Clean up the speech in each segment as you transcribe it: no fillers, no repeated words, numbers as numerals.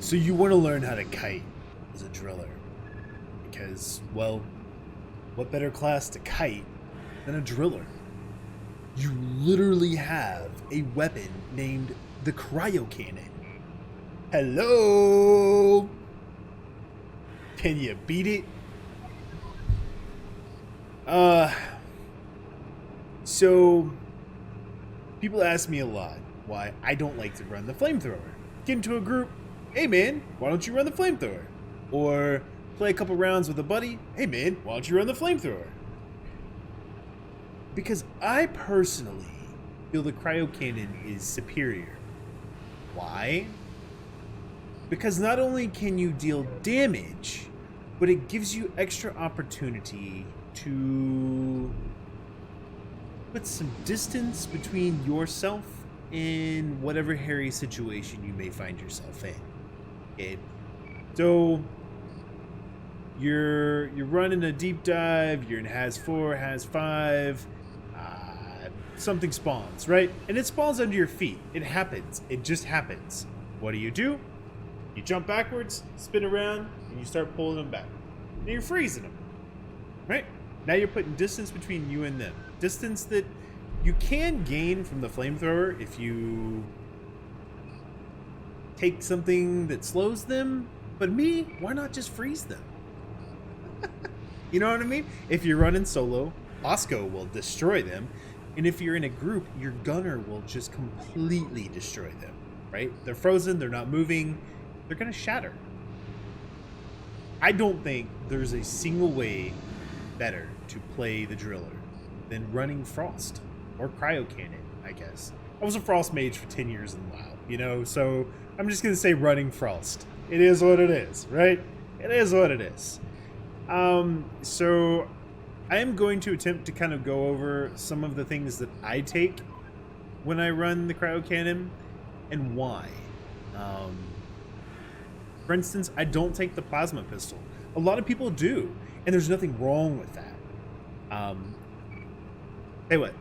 So you want to learn how to kite as a driller. Because, well, what better class to kite than a driller? You literally have a weapon named the cryocannon. Hello? Can you beat it? So people ask me a lot why I don't like to run the flamethrower. Get into a group, hey man, why don't you run the flamethrower? Or play a couple rounds with a buddy, hey man, why don't you run the flamethrower? Because I personally feel the cryocannon is superior. Why? Because not only can you deal damage, but it gives you extra opportunity to put some distance between yourself and whatever hairy situation you may find yourself in. Okay? So you're running a deep dive, you're in has 4, has 5, something spawns, right? And it spawns under your feet. It happens. It just happens. What do? You jump backwards, spin around, and you start pulling them back. And you're freezing them, right? Now you're putting distance between you and them. Distance that you can gain from the flamethrower if you take something that slows them. But me, why not just freeze them? You know what I mean? If you're running solo, Bosco will destroy them. And if you're in a group, your gunner will just completely destroy them, right? They're frozen, they're not moving, they're gonna shatter. I don't think there's a single way better to play the driller than running Frost or cryocannon, I guess. I was a Frost mage for 10 years in WoW, you know, so I'm just gonna say running Frost. It is what it is, right? It is what it is. So I am going to attempt to kind of go over some of the things that I take when I run the cryocannon and why. For instance, I don't take the plasma pistol. A lot of people do, and there's nothing wrong with that. Hey, what?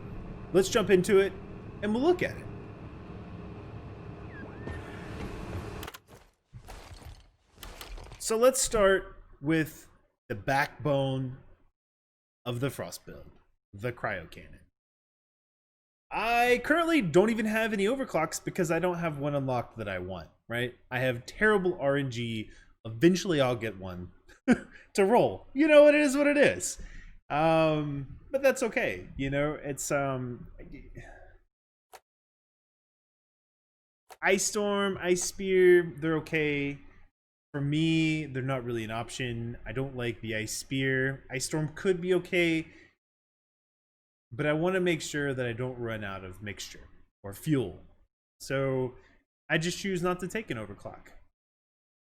Let's jump into it, and we'll look at it. So let's start with the backbone of the Frost build, the cryocannon. I currently don't even have any overclocks because I don't have one unlocked that I want, right? I have terrible RNG. Eventually I'll get one to roll. You know, it is what it is. But that's okay. You know, it's Ice Storm, Ice Spear, they're okay. For me, they're not really an option. I don't like the Ice Spear. Ice Storm could be okay, but I want to make sure that I don't run out of mixture or fuel. So I just choose not to take an overclock.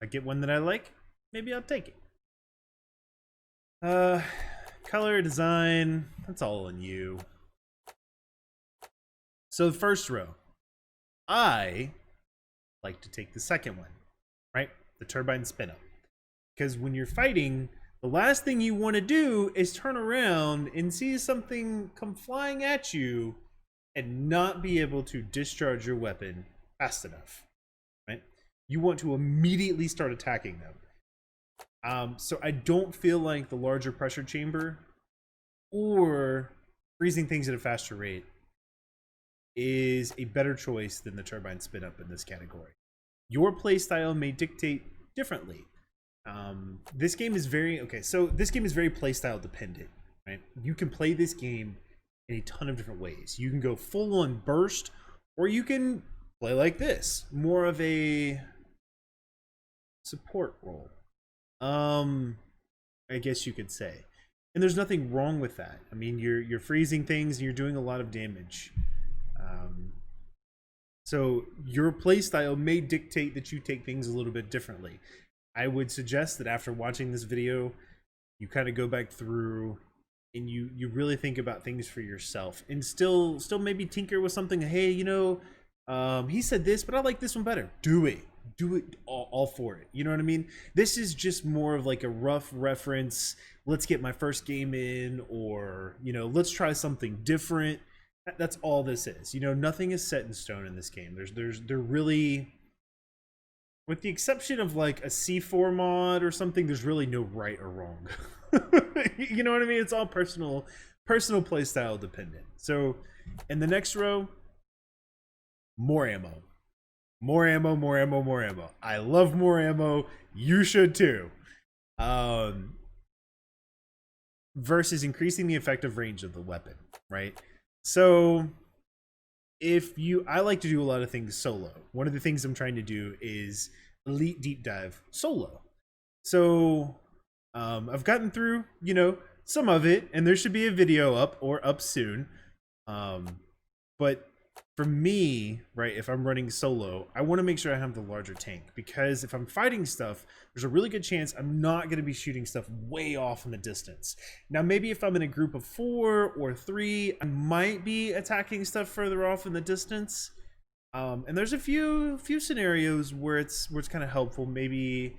I get one that I like, maybe I'll take it. Color, design, that's all on you. So the first row, I like to take the second one, right? The turbine spin up. Because when you're fighting, the last thing you want to do is turn around and see something come flying at you and not be able to discharge your weapon fast enough, right? You want to immediately start attacking them. So I don't feel like the larger pressure chamber or freezing things at a faster rate is a better choice than the turbine spin up in this category. Your playstyle may dictate differently. This game is very this game is very playstyle dependent, right? You can play this game in a ton of different ways. You can go full on burst, or you can play like this, more of a support role. I guess you could say. And there's nothing wrong with that. I mean, you're freezing things and you're doing a lot of damage. So your playstyle may dictate that you take things a little bit differently. I would suggest that after watching this video, you kind of go back through and you really think about things for yourself and still maybe tinker with something. Hey, you know, he said this, but I like this one better. Do it all for it. You know what I mean? This is just more of like a rough reference. Let's get my first game in, or, you know, let's try something different. That's all this is. You know, nothing is set in stone in this game. They're really with the exception of like a C4 mod or something, there's really no right or wrong. You know what I mean? It's all personal playstyle dependent. So in the next row, more ammo. More ammo, more ammo, more ammo. I love more ammo. You should too. Versus increasing the effective range of the weapon, right? So I like to do a lot of things solo. One of the things I'm trying to do is elite deep dive solo. So I've gotten through, some of it, and there should be a video up or up soon. But for me, right, if I'm running solo, I want to make sure I have the larger tank, because if I'm fighting stuff, there's a really good chance I'm not going to be shooting stuff way off in the distance. Now, maybe if I'm in a group of 4 or 3, I might be attacking stuff further off in the distance. And there's a few scenarios where it's kind of helpful. Maybe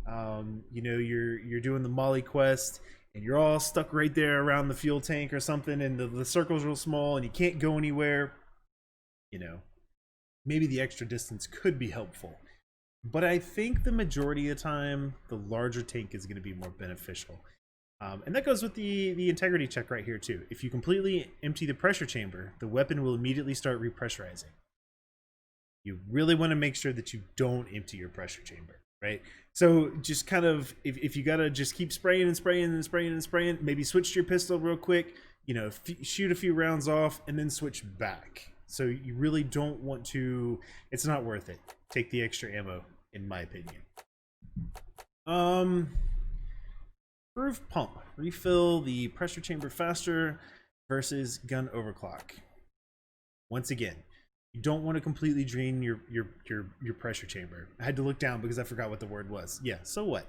you're doing the Molly quest and you're all stuck right there around the fuel tank or something, and the circle's real small and you can't go anywhere. Maybe the extra distance could be helpful. But I think the majority of the time, the larger tank is going to be more beneficial. And that goes with the integrity check right here too. If you completely empty the pressure chamber, the weapon will immediately start repressurizing. You really want to make sure that you don't empty your pressure chamber, right? So just kind of, if you got to just keep spraying and spraying and spraying and spraying, maybe switch to your pistol real quick, shoot a few rounds off and then switch back. So you really don't want to, it's not worth it. Take the extra ammo, in my opinion. Improved pump. Refill the pressure chamber faster versus gun overclock. Once again, you don't want to completely drain your pressure chamber. I had to look down because I forgot what the word was. Yeah, so what?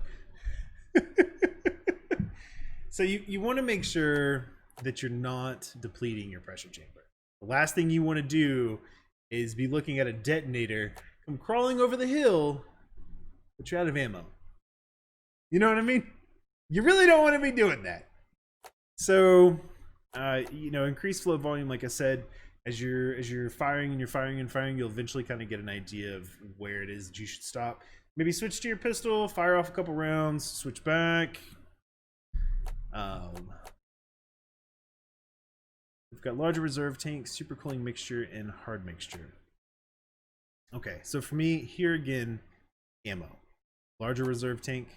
So you want to make sure that you're not depleting your pressure chamber. The last thing you want to do is be looking at a detonator come crawling over the hill, but you're out of ammo. You know what I mean? You really don't want to be doing that. So, increase flow volume, like I said, as you're firing and you're firing and firing, you'll eventually kind of get an idea of where it is that you should stop. Maybe switch to your pistol, fire off a couple rounds, switch back. We've got larger reserve tank, super cooling mixture, and hard mixture. Okay, so for me, here again, ammo. Larger reserve tank.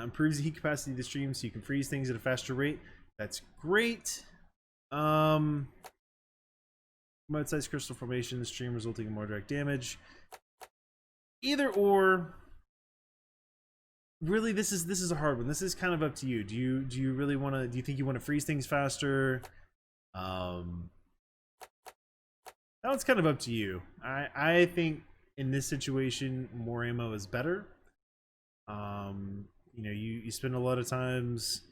Improves the heat capacity of the stream so you can freeze things at a faster rate. That's great. Mud-sized crystal formation in the stream resulting in more direct damage. Either or. Really, this is a hard one. This is kind of up to you. Do you really want to? Do you think you want to freeze things faster? That one's kind of up to you. I think in this situation, more ammo is better. You spend a lot of times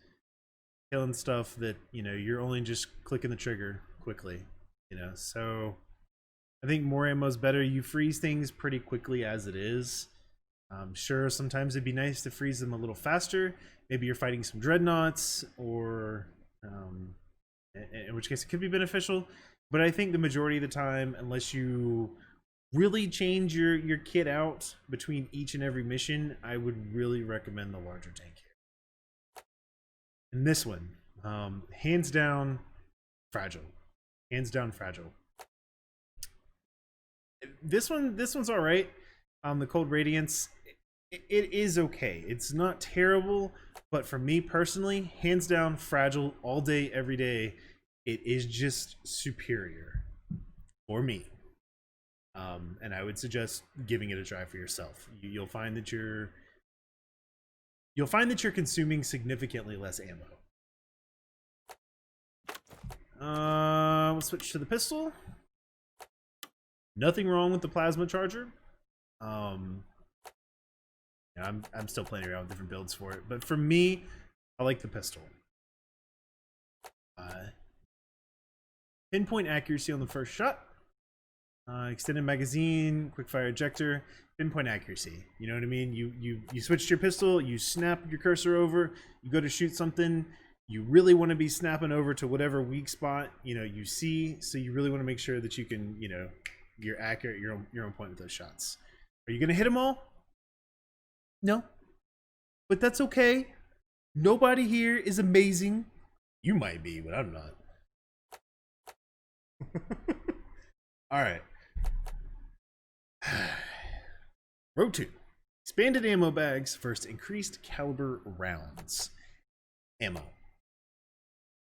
killing stuff that you're only just clicking the trigger quickly. So I think more ammo is better. You freeze things pretty quickly as it is. Sure, sometimes it'd be nice to freeze them a little faster. Maybe you're fighting some dreadnoughts, or in which case it could be beneficial. But I think the majority of the time, unless you really change your kit out between each and every mission, I would really recommend the larger tank here. And this one, hands down, fragile. Hands down, fragile. This one's all right. The Cold Radiance, it is okay. It's not terrible, but for me personally, hands down, fragile all day, every day. It is just superior for me. And I would suggest giving it a try for yourself. You'll find that you're consuming significantly less ammo. We'll switch to the pistol. Nothing wrong with the plasma charger. I'm still playing around with different builds for it, but for me, I like the pistol. Pinpoint accuracy on the first shot. Extended magazine, quick fire ejector, pinpoint accuracy. You know what I mean? You switch to your pistol, you snap your cursor over, you go to shoot something, you really want to be snapping over to whatever weak spot you see. So you really want to make sure that you can you're accurate, you're on point with those shots. Are you gonna hit them all? No, but that's okay. Nobody here is amazing. You might be, but I'm not. All right. Row 2. Expanded ammo bags versus increased caliber rounds. Ammo.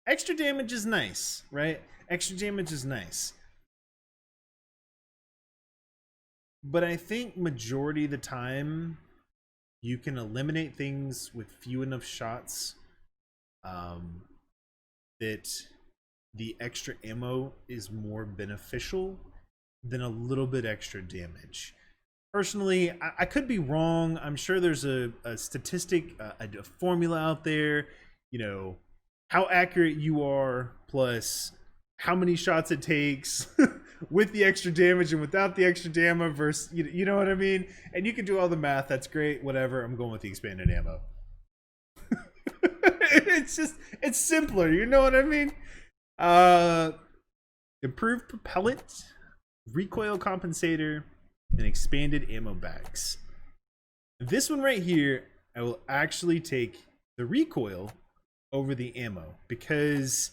Extra damage is nice, right? Extra damage is nice. But I think majority of the time, you can eliminate things with few enough shots that the extra ammo is more beneficial than a little bit extra damage. Personally, I could be wrong. I'm sure there's a statistic, a formula out there, you know, how accurate you are plus how many shots it takes with the extra damage and without the extra damage versus, you know what I mean? And you can do all the math. That's great. Whatever. I'm going with the expanded ammo. It's simpler. You know what I mean? Improved propellant, recoil compensator, and expanded ammo bags. This one right here, I will actually take the recoil over the ammo, because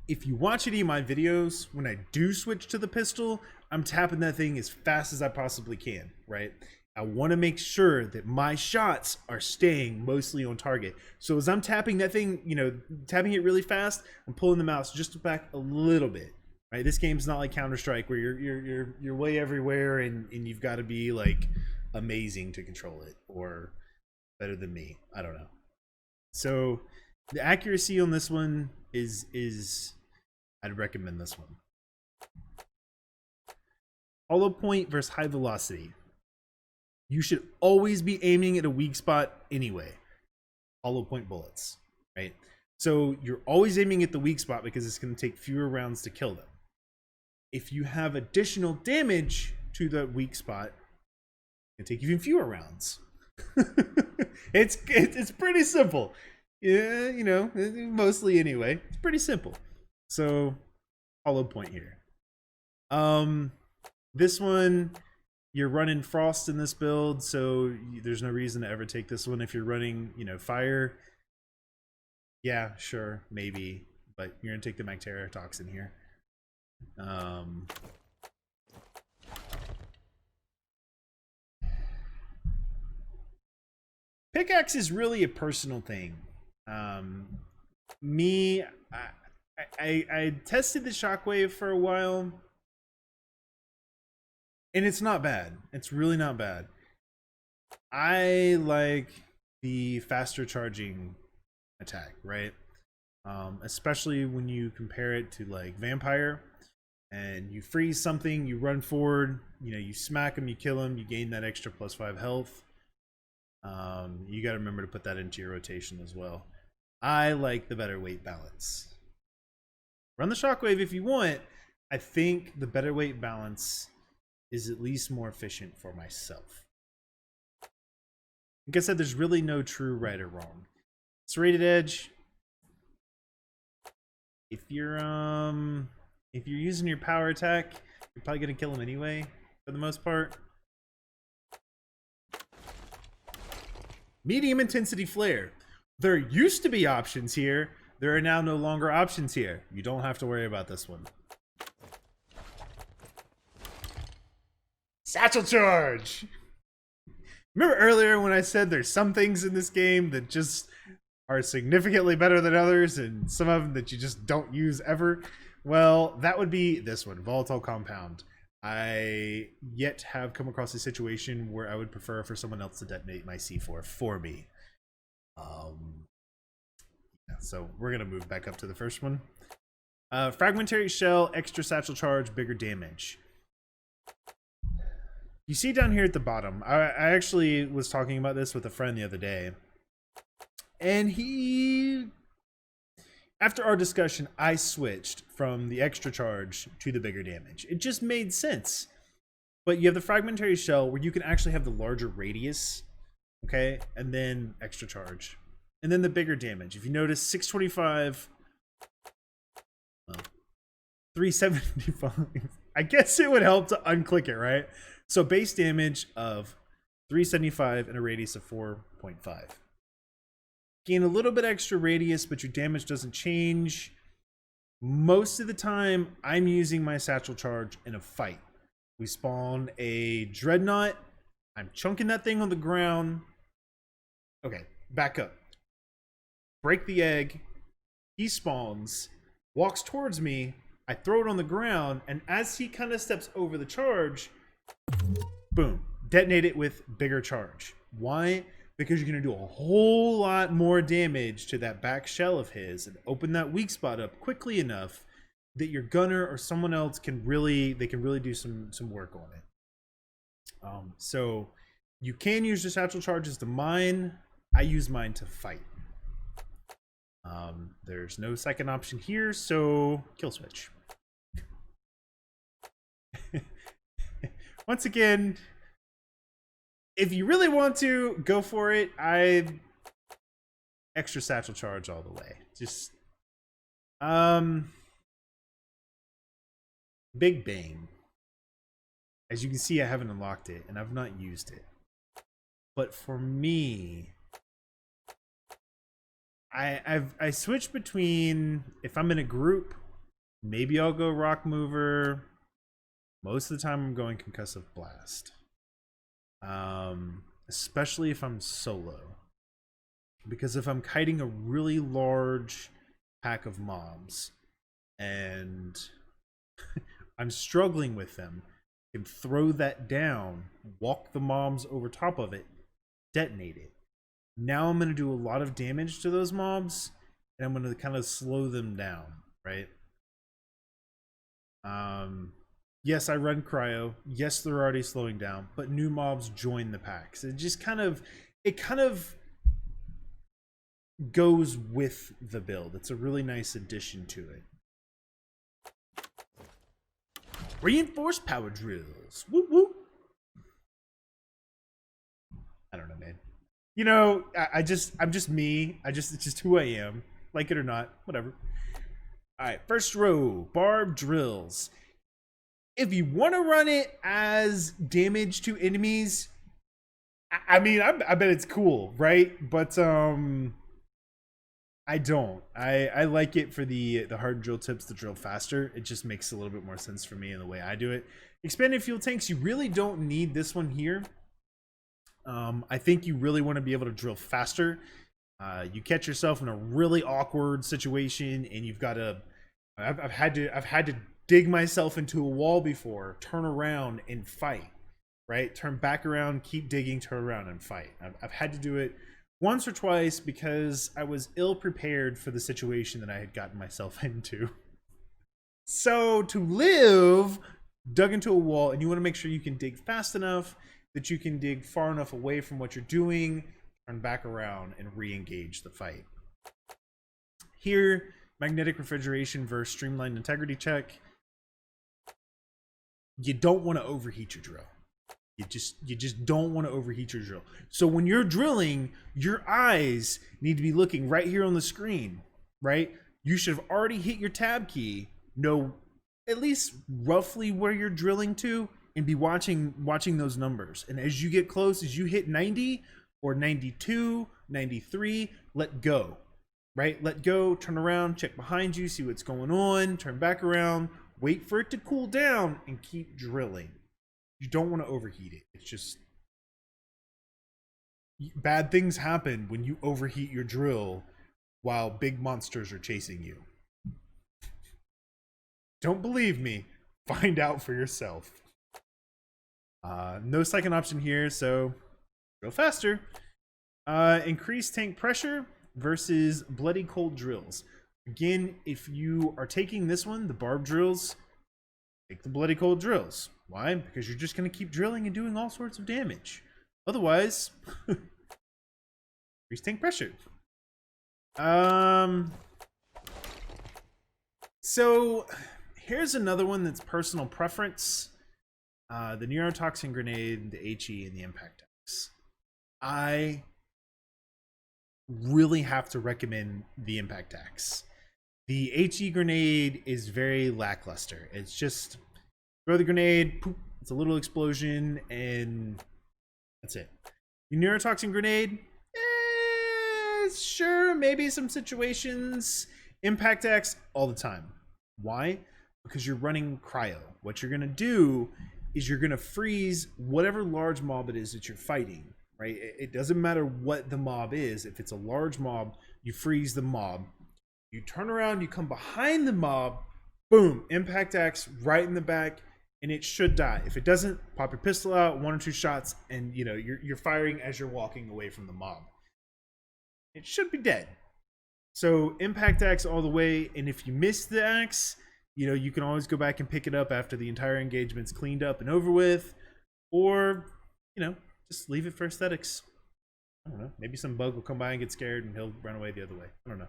if you watch any of my videos, when I do switch to the pistol, I'm tapping that thing as fast as I possibly can, right? I want to make sure that my shots are staying mostly on target. So as I'm tapping that thing, you know, tapping it really fast, I'm pulling the mouse just back a little bit. Right? This game's not like Counter-Strike where you're way everywhere and you've got to be like amazing to control it, or better than me. I don't know. So the accuracy on this one is I'd recommend this one. Hollow point versus high velocity. You should always be aiming at a weak spot anyway. Hollow point bullets, right? So you're always aiming at the weak spot because it's going to take fewer rounds to kill them. If you have additional damage to the weak spot, it take even fewer rounds. It's pretty simple. Yeah, you know, mostly anyway. It's pretty simple. So, hollow point here. This one, you're running frost in this build, so there's no reason to ever take this one. If you're running, you know, fire, yeah, sure, maybe, but you're gonna take the Mactera toxin here. Pickaxe is really a personal thing. Me, I tested the shockwave for a while, and it's not bad. It's really not bad. I like the faster charging attack, right? Especially when you compare it to like Vampire, and you freeze something, you run forward, you know, you smack them, you kill them, you gain that extra +5 health. You got to remember to put that into your rotation as well. I like the better weight balance. Run the shockwave if you want. I think the better weight balance is at least more efficient for myself. Like I said, there's really no true right or wrong. Serrated edge. If you're using your power attack, you're probably gonna kill him anyway, for the most part. Medium intensity flare. There used to be options here. There are now no longer options here. You don't have to worry about this one. Satchel charge. Remember earlier when I said there's some things in this game that just are significantly better than others, and some of them that you just don't use ever? Well, that would be this one, Volatile Compound. I yet have come across a situation where I would prefer for someone else to detonate my C4 for me. Yeah, so we're gonna move back up to the first one. Fragmentary shell, extra satchel charge, bigger damage. You see down here at the bottom, I actually was talking about this with a friend the other day, and after our discussion, I switched from the extra charge to the bigger damage. It just made sense. But you have the fragmentary shell where you can actually have the larger radius, okay, and then extra charge, and then the bigger damage. If you notice, 625, 375. I guess it would help to unclick it, right? So base damage of 375 and a radius of 4.5. Gain a little bit extra radius, but your damage doesn't change. Most of the time, I'm using my satchel charge in a fight. We spawn a dreadnought. I'm chunking that thing on the ground. Okay, back up. Break the egg. He spawns, walks towards me. I throw it on the ground, and as he kind of steps over the charge, boom, detonate it with bigger charge. Why? Because you're going to do a whole lot more damage to that back shell of his and open that weak spot up quickly enough that your gunner or someone else can really do some work on it. So you can use your satchel charges to mine. I use mine to fight. There's no second option here, so kill switch. Once again, if you really want to, go for it. I extra satchel charge all the way. Just Big Bang. As you can see, I haven't unlocked it and I've not used it. But for me, I switch between, if I'm in a group, maybe I'll go Rock Mover. Most of the time I'm going Concussive Blast. Especially if I'm solo. Because if I'm kiting a really large pack of mobs and I'm struggling with them, I can throw that down, walk the mobs over top of it, detonate it. Now I'm going to do a lot of damage to those mobs, and I'm going to kind of slow them down, right? Yes, I run cryo. Yes, they're already slowing down, but new mobs join the packs. It just kind of goes with the build. It's a really nice addition to it. Reinforced power drills. Whoop whoop. I don't know, man. You know, I'm just me. It's just who I am. Like it or not, whatever. All right, first row, barb drills. If you want to run it as damage to enemies, I mean, I bet it's cool, right? But I don't. I like it for the hard drill tips to drill faster. It just makes a little bit more sense for me in the way I do it. Expanded fuel tanks, you really don't need this one here. I think you really want to be able to drill faster. You catch yourself in a really awkward situation, and you've got to. I've had to dig myself into a wall before, turn around and fight. Right, turn back around, keep digging, turn around and fight. I've had to do it once or twice because I was ill prepared for the situation that I had gotten myself into. So to live, dug into a wall, and you want to make sure you can dig fast enough that you can dig far enough away from what you're doing, turn back around, and re-engage the fight. Here, magnetic refrigeration versus streamlined integrity check. You don't want to overheat your drill. You just don't want to overheat your drill. So when you're drilling, your eyes need to be looking right here on the screen, right? You should have already hit your tab key, know at least roughly where you're drilling to, and be watching those numbers. And as you get close, as you hit 90 or 92, 93, let go, right? Let go, turn around, check behind you, see what's going on, turn back around, wait for it to cool down, and keep drilling. You don't want to overheat it. It's just bad things happen when you overheat your drill while big monsters are chasing you. Don't believe me? Find out for yourself. No second option here, so drill faster. Increase tank pressure versus bloody cold drills. Again, if you are taking this one, the barb drills, take the bloody cold drills. Why? Because you're just going to keep drilling and doing all sorts of damage. Otherwise, increase tank pressure. So here's another one that's personal preference. The neurotoxin grenade, the HE, and the impact axe. I really have to recommend the impact axe. The HE grenade is very lackluster. It's just throw the grenade, poop, it's a little explosion, and That's it. Your neurotoxin grenade, sure, maybe some situations. Impact Axe all the time. Why? Because you're running cryo. What you're gonna do is you're gonna freeze whatever large mob it is that you're fighting, right? It doesn't matter what the mob is. If it's a large mob, you freeze the mob. You turn around, you come behind the mob, boom, Impact Axe right in the back, and it should die. If it doesn't, pop your pistol out, 1 or 2 shots, and you know you're firing as you're walking away from the mob. It should be dead. So Impact Axe all the way, and if you miss the axe, you know, you can always go back and pick it up after the entire engagement's cleaned up and over with, or, you know, just leave it for aesthetics. I don't know. Maybe some bug will come by and get scared and he'll run away the other way. I don't know.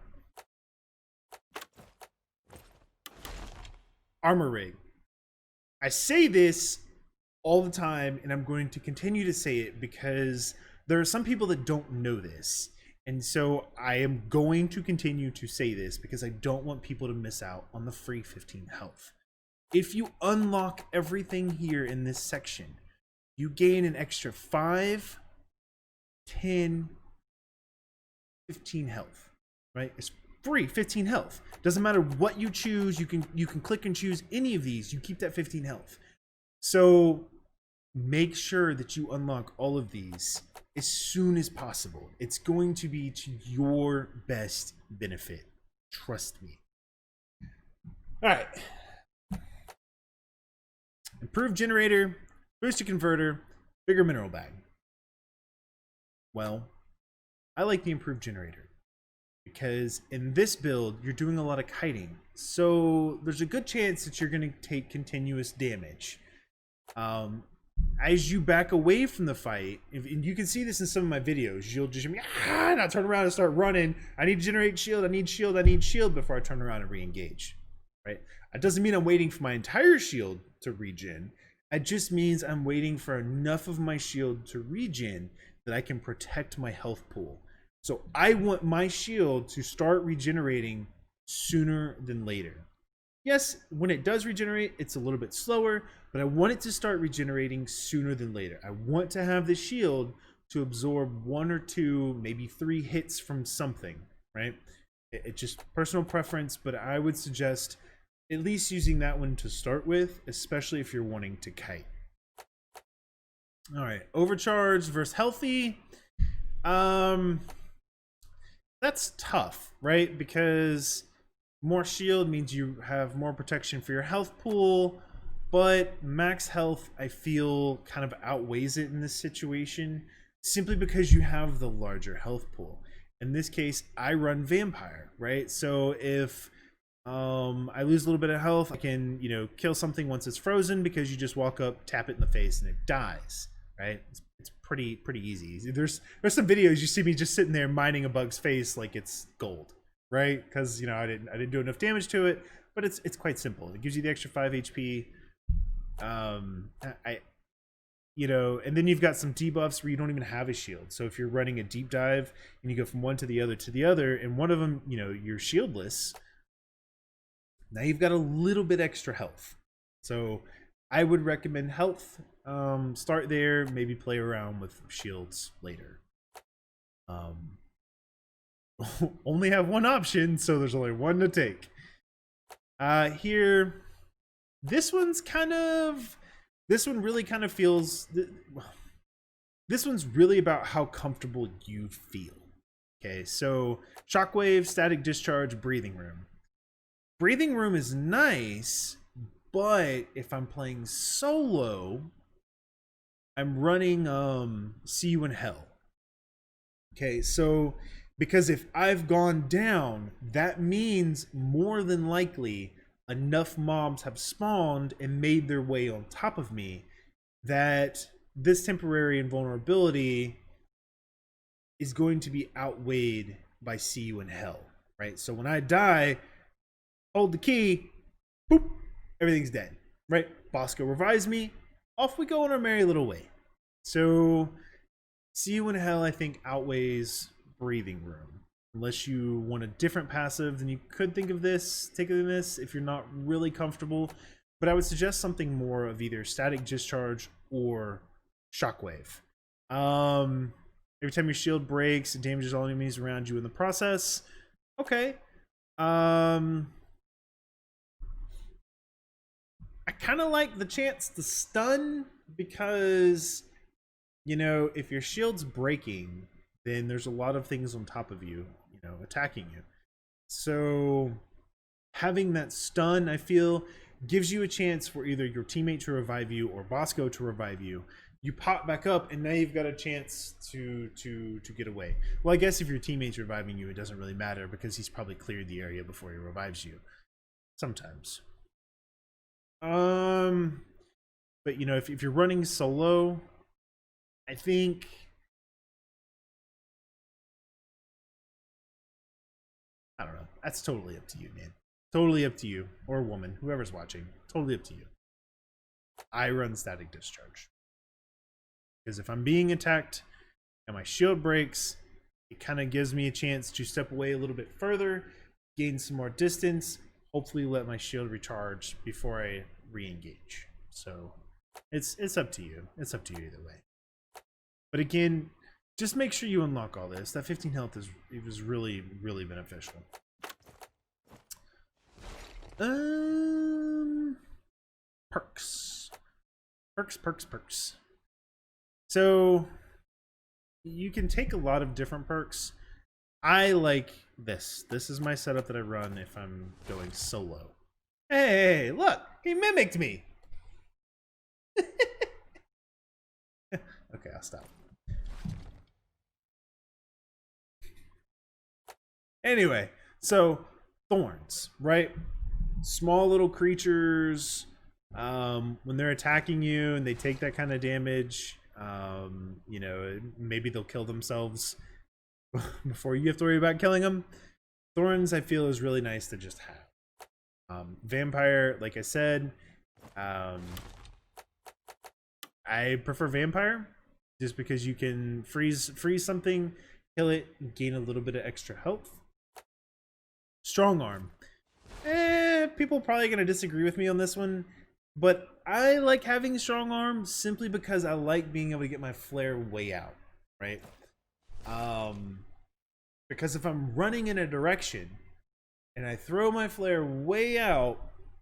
Armor rig. I say this all the time, and I'm going to continue to say it because there are some people that don't know this. And so I am going to continue to say this because I don't want people to miss out on the free 15 health. If you unlock everything here in this section, you gain an extra 5, 10, 15 health, right? It's free 15 health. Doesn't matter what you choose. You can click and choose any of these. You keep that 15 health. So make sure that you unlock all of these as soon as possible. It's going to be to your best benefit. Trust me. All right. Improved generator, boosted converter, bigger mineral bag. Well, I like the improved generator because in this build, you're doing a lot of kiting. So there's a good chance that you're going to take continuous damage. As you back away from the fight, and you can see this in some of my videos, you'll just and I'll turn around and start running. I need to generate shield, I need shield, I need shield before I turn around and re-engage. Right? That doesn't mean I'm waiting for my entire shield to regen. It just means I'm waiting for enough of my shield to regen that I can protect my health pool. So I want my shield to start regenerating sooner than later. Yes, when it does regenerate, it's a little bit slower, but I want it to start regenerating sooner than later. I want to have the shield to absorb 1 or 2, maybe 3 hits from something, right? It's just personal preference, but I would suggest at least using that one to start with, especially if you're wanting to kite. All right, overcharged versus healthy. That's tough, right? Because more shield means you have more protection for your health pool, but max health, I feel, kind of outweighs it in this situation simply because you have the larger health pool. In this case, I run vampire, right? So if I lose a little bit of health, I can, you know, kill something once it's frozen because you just walk up, tap it in the face, and it dies, right? It's pretty easy. There's some videos you see me just sitting there mining a bug's face like it's gold, right? Because, you know, I didn't do enough damage to it, but it's quite simple. It gives you the extra 5 HP. You know, and then you've got some debuffs where you don't even have a shield. So if you're running a deep dive and you go from one to the other, and one of them, you know, you're shieldless, now you've got a little bit extra health. So I would recommend health. Start there, maybe play around with shields later. Only have one option, so there's only one to take. Here, this one really kind of feels, this one's really about how comfortable you feel. Okay, so shockwave, static discharge, breathing room. Breathing room is nice, but if I'm playing solo, I'm running See You in Hell. Okay, so because if I've gone down, that means more than likely enough mobs have spawned and made their way on top of me that this temporary invulnerability is going to be outweighed by See You in Hell, right? So when I die, hold the key, boop, everything's dead, right? Bosco revives me, off we go on our merry little way. So See You in Hell, I think, outweighs breathing room. Unless you want a different passive, then you could think of this, taking this if you're not really comfortable. But I would suggest something more of either static discharge or shockwave. Every time your shield breaks, it damages all enemies around you in the process. Okay. I kind of like the chance to stun because, you know, if your shield's breaking, then there's a lot of things on top of you, you know, attacking you. So having that stun, I feel, gives you a chance for either your teammate to revive you or Bosco to revive you. You pop back up, and now you've got a chance to get away. Well, I guess if your teammate's reviving you, it doesn't really matter because he's probably cleared the area before he revives you. Sometimes. But you know, if you're running solo, I think I don't know. That's totally up to you, man. Totally up to you, or woman, whoever's watching. Totally up to you. I run static discharge because if I'm being attacked and my shield breaks, it kind of gives me a chance to step away a little bit further, gain some more distance, hopefully let my shield recharge before I re-engage. So it's up to you. It's up to you either way. But again, just make sure you unlock all this. That 15 health was really, really beneficial. Perks. Perks. So you can take a lot of different perks. I like this. This is my setup that I run if I'm going solo. Hey, look, he mimicked me. Okay, I'll stop. Anyway, so thorns, right? Small little creatures, when they're attacking you and they take that kind of damage, you know, maybe they'll kill themselves before you have to worry about killing them. Thorns, I feel, is really nice to just have. Vampire, like I said, I prefer vampire just because you can freeze something, kill it, gain a little bit of extra health. Strong arm. People are probably going to disagree with me on this one, but I like having strong arm simply because I like being able to get my flare way out, right? Because if I'm running in a direction and I throw my flare way out,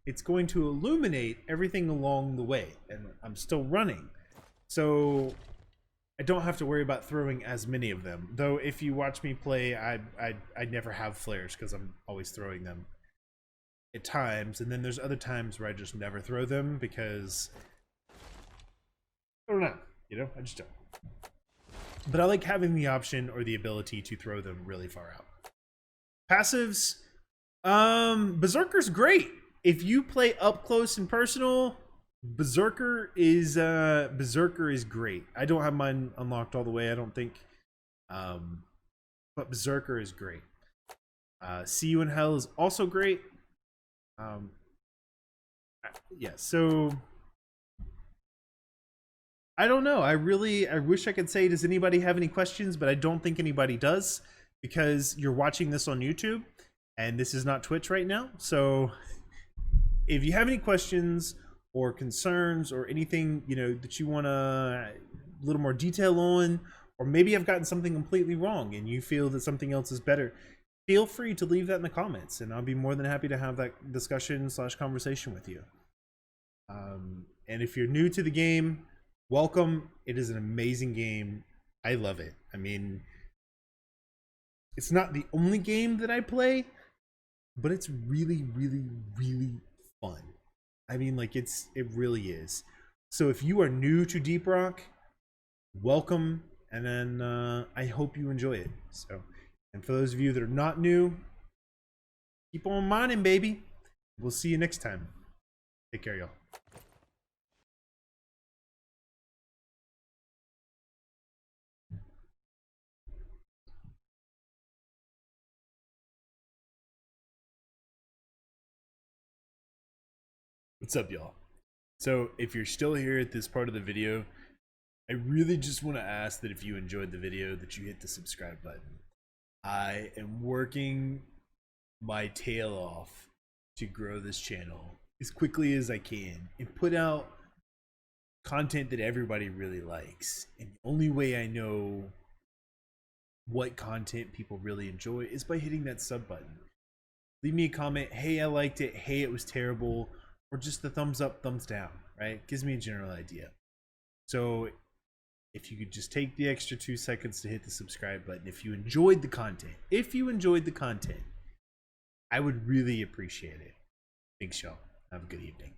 it's going to illuminate everything along the way, and I'm still running. So I don't have to worry about throwing as many of them. Though if you watch me play, I never have flares because I'm always throwing them at times, and then there's other times where I just never throw them because I don't know, you know, I just don't. But I like having the option or the ability to throw them really far out. Passives, Berserker's great. If you play up close and personal, Berserker is great. I don't have mine unlocked all the way, I don't think. But Berserker is great. See You in Hell is also great. Yeah, so I don't know. I wish I could say, does anybody have any questions? But I don't think anybody does because you're watching this on YouTube and this is not Twitch right now. So if you have any questions or concerns or anything, you know, that you want a little more detail on, or maybe I've gotten something completely wrong and you feel that something else is better, feel free to leave that in the comments and I'll be more than happy to have that discussion / conversation with you. And if you're new to the game, welcome. It is an amazing game. I love it. I mean, it's not the only game that I play, but it's really, really, really fun. I mean, like, it really is. So if you are new to Deep Rock, welcome, and then I hope you enjoy it. So, and for those of you that are not new, keep on mining, baby. We'll see you next time. Take care, y'all. What's up, y'all? So if you're still here at this part of the video, I really just want to ask that if you enjoyed the video that you hit the subscribe button. I am working my tail off to grow this channel as quickly as I can and put out content that everybody really likes. And the only way I know what content people really enjoy is by hitting that sub button. Leave me a comment, hey, I liked it, hey, it was terrible, or just the thumbs up, thumbs down, right? Gives me a general idea. So if you could just take the extra 2 seconds to hit the subscribe button, if you enjoyed the content, I would really appreciate it. Thanks, y'all. Have a good evening.